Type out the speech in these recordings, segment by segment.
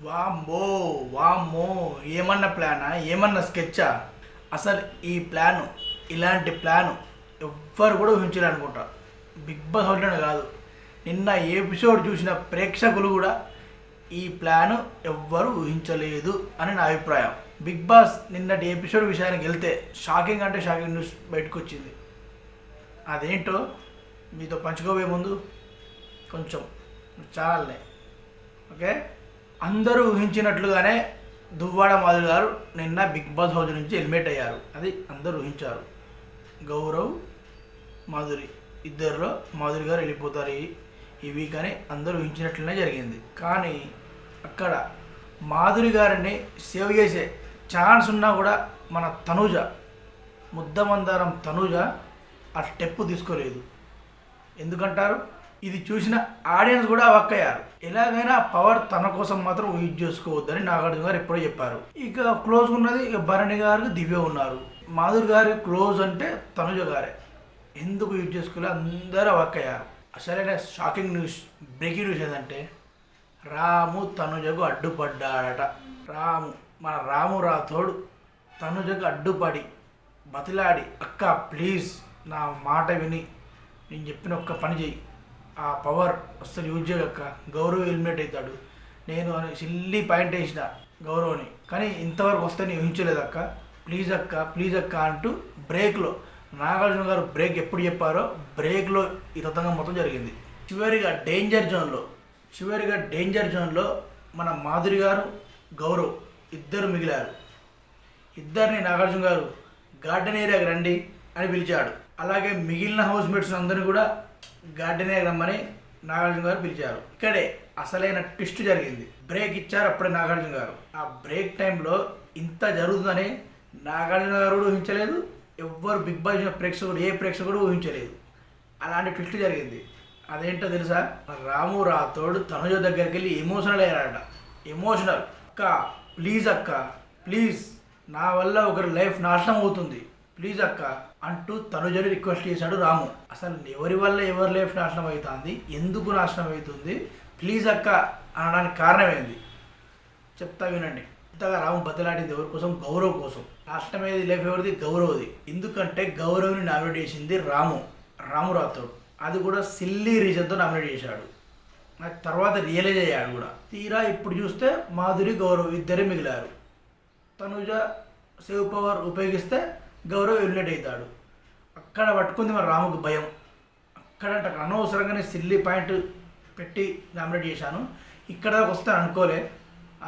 వామ్మో వామ్మో ఏమన్నా ప్లానా ఏమన్నా స్కెచ్చా? అసలు ఈ ప్లాను ఇలాంటి ప్లాను ఎవ్వరు కూడా ఊహించలే అనుకుంటా. బిగ్ బాస్ హౌస్లోనే కాదు, నిన్న ఎపిసోడ్ చూసిన ప్రేక్షకులు కూడా ఈ ప్లాను ఎవ్వరు ఊహించలేదు అని నా అభిప్రాయం. బిగ్ బాస్ నిన్నటి ఎపిసోడ్ విషయానికి వెళ్తే షాకింగ్ అంటే షాకింగ్ న్యూస్ బయటకు వచ్చింది. అదేంటో మీతో పంచుకోబోయే ముందు కొంచెం ఛానల్ని ఓకే, అందరూ ఊహించినట్లుగానే దువ్వాడ మాధురి గారు నిన్న బిగ్ బాస్ హౌస్ నుంచి ఎలిమినేట్ అయ్యారు. అది అందరూ ఊహించారు. గౌరవ్, మాధురి ఇద్దరిలో మాధురి గారు వెళ్ళిపోతారు ఈ వీక్ అని అందరూ ఊహించినట్లునే జరిగింది. కానీ అక్కడ మాధురి గారిని సేవ్ చేసే ఛాన్స్ ఉన్నా కూడా మన తనూజ, ముద్దమందారం తనూజ ఆ స్టెప్ తీసుకోలేదు. ఎందుకంటారు? ఇది చూసిన ఆడియన్స్ కూడా అవాక్కయ్యారు. ఎలాగైనా పవర్ తన కోసం మాత్రం యూజ్ చేసుకోవద్దని నాగార్జున గారు ఎప్పుడో చెప్పారు. ఇక క్లోజ్ ఉన్నది ఇక భరణి గారు, దివ్య ఉన్నారు. మాధురి గారి క్లోజ్ అంటే తనుజ గారే. ఎందుకు యూజ్ చేసుకోలే అందరూ అవాక్కయ్యారు. అసలైన షాకింగ్ న్యూస్, బ్రేకింగ్ న్యూస్ ఏంటంటే రాము తనుజకు అడ్డుపడ్డాడట. మన రాము రాథోడ్ తనుజకు అడ్డుపడి బతిలాడి, అక్క ప్లీజ్ నా మాట విని నేను చెప్పిన ఒక్క పని చెయ్యి, ఆ పవర్ అస్సలు యూజ్ చేయక గౌరవ్ ఎలిమినేట్ అవుతాడు నేను అని సిల్లీ పాయింట్ వేసిన గౌరవ్ని. కానీ ఇంతవరకు వస్తే నేను ఊహించలేదు అక్క, ప్లీజ్ అక్క ప్లీజ్ అక్క అంటూ బ్రేక్లో నాగార్జున గారు బ్రేక్ ఎప్పుడు చెప్పారో బ్రేక్లో ఈ తతంగం మొత్తం జరిగింది. చివరిగా డేంజర్ జోన్లో మన మాధురి గారు, గౌరవ్ ఇద్దరు మిగిలారు. ఇద్దరిని నాగార్జున గారు గార్డెన్ ఏరియాకి రండి అని పిలిచాడు. అలాగే మిగిలిన హౌస్ మేట్స్ అందరినీ కూడా గార్డెన్ ఏరియా రమ్మని నాగార్జున గారు పిలిచారు. ఇక్కడే అసలైన ట్విస్ట్ జరిగింది. బ్రేక్ ఇచ్చారు అప్పుడే నాగార్జున గారు. ఆ బ్రేక్ టైంలో ఇంత జరుగుతుందని నాగార్జున గారు కూడా ఊహించలేదు, ఎవ్వరు బిగ్ బాస్ ప్రేక్షకుడు ఏ ప్రేక్షకుడు ఊహించలేదు. అలాంటి ట్విస్ట్ జరిగింది. అదేంటో తెలుసా? రాము రాథోడ్ తనుజ దగ్గరికి వెళ్ళి ఎమోషనల్ అయ్యాడట. ఎమోషనల్, అక్క ప్లీజ్ నా వల్ల ఒకరి లైఫ్ నాశనం అవుతుంది, ప్లీజ్ అక్క అంటూ తనుజని రిక్వెస్ట్ చేశాడు రాము. అసలు ఎవరి వల్ల ఎవరి లైఫ్ నాశనం అవుతుంది, ఎందుకు నాశనం అవుతుంది, ప్లీజ్ అక్క అనడానికి కారణం ఏంది చెప్తా వినండి. ఇంతగా రాము బతిలాడింది ఎవరి కోసం? గౌరవ్ కోసం. నాశనమయ్యేది లైఫ్ ఎవరిది? గౌరవ్ది. ఎందుకంటే గౌరవ్ని నామినేట్ చేసింది రాము రాథోడ్. అది కూడా సిల్లీ రీజన్తో నామినేట్ చేశాడు. నాకు తర్వాత రియలైజ్ అయ్యాడు కూడా. తీరా ఇప్పుడు చూస్తే మాధురి, గౌరవ్ ఇద్దరే మిగిలారు. తనుజ సేవ్ పవర్ ఉపయోగిస్తే గౌరవ్ ఎలిమినేట్ అవుతాడు. అక్కడ పట్టుకుంది మరి రాముకు భయం. అక్కడంటే అనవసరంగానే సిల్లీ పాయింట్ పెట్టి నామినేట్ చేశాను, ఇక్కడ దాకా వస్తాను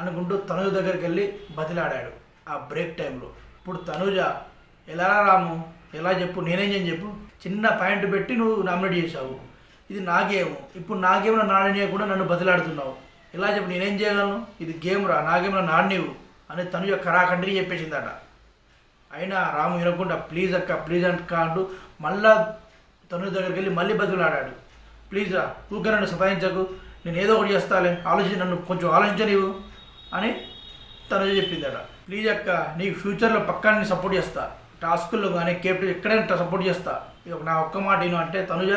అనుకుంటూ తనుజ దగ్గరికి వెళ్ళి బతిలాడాడు ఆ బ్రేక్ టైంలో. ఇప్పుడు తనుజ ఎలా రాము ఎలా చెప్పు, నేనేం చేయని చెప్పు, చిన్న పాయింట్ పెట్టి నువ్వు నామినేట్ చేశావు, ఇది నా గేమ్, ఇప్పుడు నా గేమ్లో నామినేట్ చేయకుండా నన్ను బతిలాడుతున్నావు, ఎలా చెప్పు, నేనేం చేయగలను, ఇది గేమ్ రా, నా గేమ్లో నాడినీవు అని తనుజ కరాఖండిగా చెప్పేసిందట. అయినా రాము వినకుండా ప్లీజ్ అక్క అంటూ మళ్ళా తనుజ దగ్గరికి వెళ్ళి మళ్ళీ బతిలాడాడు. ప్లీజ్ రా, ఊరికే నన్ను సతాయించకు, నేను ఏదో ఒకటి చేస్తాలే, నన్ను కొంచెం ఆలోచించనివ్వు అని తనుజ చెప్పిందట. ప్లీజ్ అక్క, నీకు ఫ్యూచర్లో పక్కా నేను సపోర్ట్ చేస్తా, టాస్కుల్లో కానీ కేప్టెన్ ఎక్కడైనా సపోర్ట్ చేస్తా, ఇక నా ఒక్క మాట విను అంటే తనుజ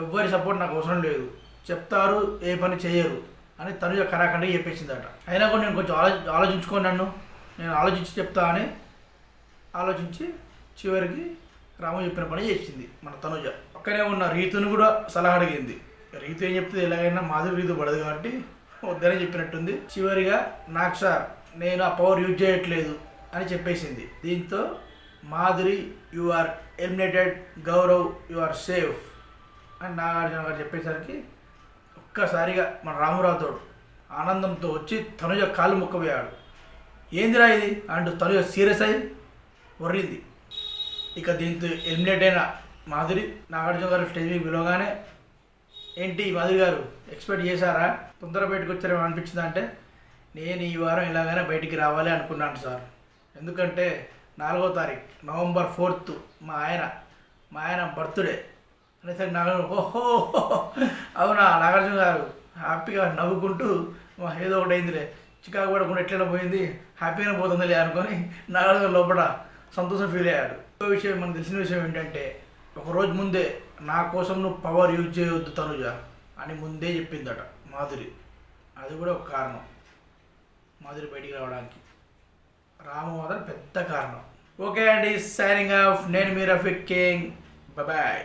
ఎవ్వరి సపోర్ట్ నాకు అవసరం లేదు, చెప్తారు ఏ పని చేయరు అని తనుజ కరాఖండిగా చెప్పేసిందట. అయినా కూడా నేను కొంచెం ఆలోచించుకోండి, నేను ఆలోచించి చెప్తా అని ఆలోచించి చివరికి రాము చెప్పిన పని చేసింది మన తనుజ. పక్కనే ఉన్న రీతుని కూడా సలహా అడిగింది. రీతు ఏం చెప్తుంది, ఎలాగైనా మాధురి రీతు పడదు కాబట్టి వద్దని చెప్పినట్టుంది. చివరిగా నాకు సార్ నేను ఆ పవర్ యూజ్ చేయట్లేదు అని చెప్పేసింది. దీంతో Madhuri you are eliminated, Gaurav you are safe అని నాగార్జున గారు చెప్పేసరికి ఒక్కసారిగా మన రాము రాథోడ్ ఆనందంతో వచ్చి తనుజ కాళ్ళు మొక్కబోయాడు. ఏందిరా ఇది అంటూ తనుజ సీరియస్ అయ్యి వర్రింది. ఇక దీంతో ఎలిమినేట్ అయిన మాధురి నాగార్జున గారు స్టేజ్ మీద పిలవగానే, ఏంటి మాధురి గారు ఎక్స్పెక్ట్ చేశారా, తొందర బయటకు వచ్చారేమో అనిపించింది అంటే, నేను ఈ వారం ఎలాగైనా బయటికి రావాలి అనుకున్నాను సార్, ఎందుకంటే 4వ తారీఖు నవంబర్ 4th మా ఆయన బర్త్డే అనేసరికి నాగార్జున ఓహో అవునా నాగార్జున గారు హ్యాపీగా నవ్వుకుంటూ ఏదో ఒకటి అయిందిలే, చికాకు పడకుండా ఎట్లైనా పోయింది, హ్యాపీగానే పోతుందిలే అనుకొని నాగార్జున లోపల సంతోషం ఫీల్ అయ్యాడు. ఇంకో విషయం మనకు తెలిసిన విషయం ఏంటంటే, ఒకరోజు ముందే నా కోసం నువ్వు పవర్ యూజ్ చేయవద్దు తనుజ అని ముందే చెప్పిందట మాధురి. అది కూడా ఒక కారణం. మాధురి బయటికి రావడానికి రాము మాత్రం పెద్ద కారణం. ఓకే అండి, సైనింగ్ ఆఫ్. నేను మీ రఫీక్ కింగ్. బాయ్.